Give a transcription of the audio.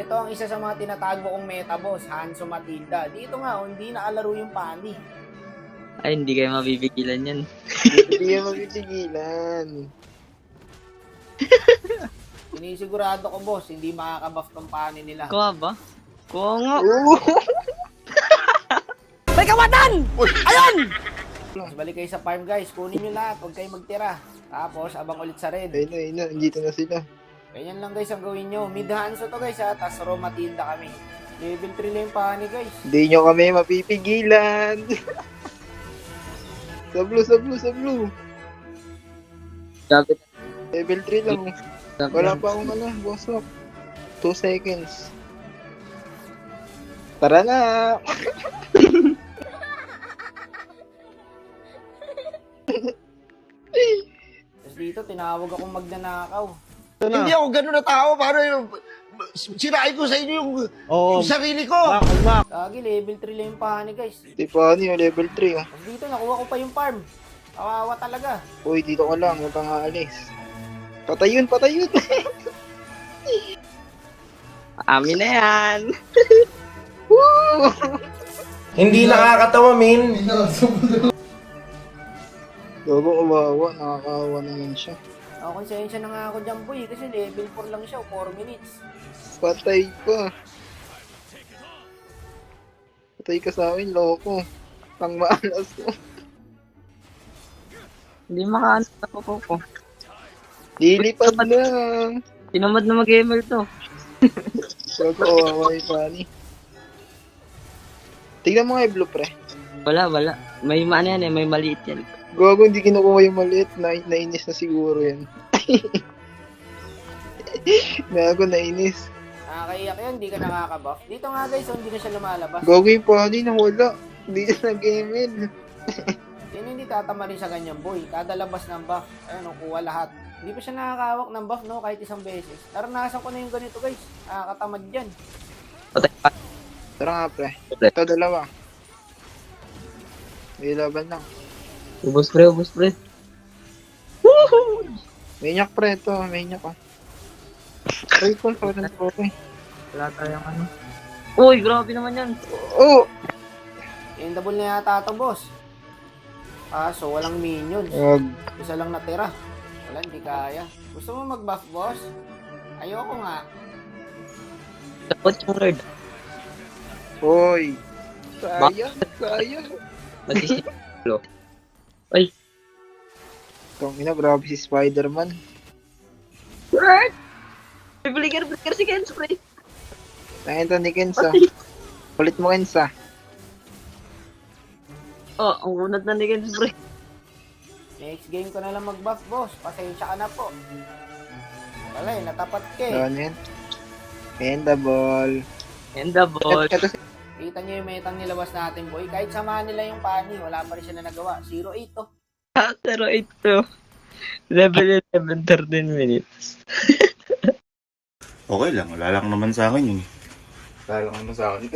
Ito ang isa sa mga tinatago kong meta boss, Hanzo Matilda. Dito nga, hindi nakalaro yung pani. Ay, hindi kayo mabibigilan yan. Hindi yan mapipigilan. Sinisigurado ko boss, hindi makakabuff tong pani nila. Kuha ba? Kuha nga. Oo! May kawatan! Ayun! Mas balik kayo sa farm guys, kunin nyo lahat, huwag kayo magtira. Tapos, abang ulit sa red. Ayun na, nandito na sila. Ganyan lang guys ang gawin nyo. Mid Hanzo to guys ha, tas Raw Matilda kami. Level 3 lang yung pani guys. Hindi nyo kami mapipigilan. Sa blue. Dapat. Level 3 lang. Wala pa akong bosok. 2 seconds. Tara na! Tapos dito, tinawag akong magnanakaw. Hindi ako ganun na tao, para sirain ko sa inyo yung sarili ko. Lagi, level 3 lang yung pani guys. Di pa ano yung level 3 oh. Tapos dito, nakuha ko pa yung farm. Kawawa talaga. Uy, dito ka lang. Huwag kang aalis. Patay yun! Amin na yan. Woo! Hindi nakakatawa, min. Gago, kawawa. Nakakawa naman siya. Ako, konsensya na nga ako dyan boy, kasi level 4 lang siya, 4 minutes. Patay ka. Patay ka sa akin, loko. Pang maalas mo. Hindi makaano sa kuko ko. Lilipad lang. Tinamad na mag-ML to. Gago, kawawa yung pani. Tignan mo nga yung blue, pre. Wala. May maano yan eh, may maliit yan. Gago, hindi kinukuha yung maliit. Nainis na siguro yan. Gago, nainis. Nakakaiyak yan, hindi ka nakakabuff. Dito nga guys, hindi na siya lumalabas. Gago yung pani na wala. Hindi na nag-ML. Sino hindi tatama rin sa ganyan boy? Kada labas ng buff, ayun, kuha lahat. Hindi pa siya nakakahawak ng buff no, kahit isang beses. Naranasan ko na yung ganito guys. Nakakatamad yan. Patay pa. Tara nga, pre. Ito, dalawa. May laban lang. Ubus pre. Maniac, pre. Ito, maniac, oh. Try ko, parang ko, pre. Wala tayong ano. Uy, grabe naman yan. Oh! Endable na yata ito boss. So walang minions. Wag. Isa lang natira. Wala, hindi kaya. Gusto mo mag-buff boss? Ayoko nga. Dapat yung Lord. Hoy! Kaya. Nagsisilo. Ay. Kung ina, grabe si Spider-Man. Right? Blinker si Ken spray. Nakita ni Kensa. Kulit mo, Kensa. Oh, ang unad na ni Ken spray. Next game ko na lang mag-buff boss. Pasensya ka na po. Wala eh, natapat ka eh. Ano yan? And the ball. And the ball. Ito si... Kita nyo yung metang nilabas natin boy. Kahit samahan nila yung pani, wala pa rin sila nagawa. 0-8 to. Pero ito. Level 11, 13 minutes. Okay lang, wala lang naman sa akin yun. Lalo ka naman sa akin.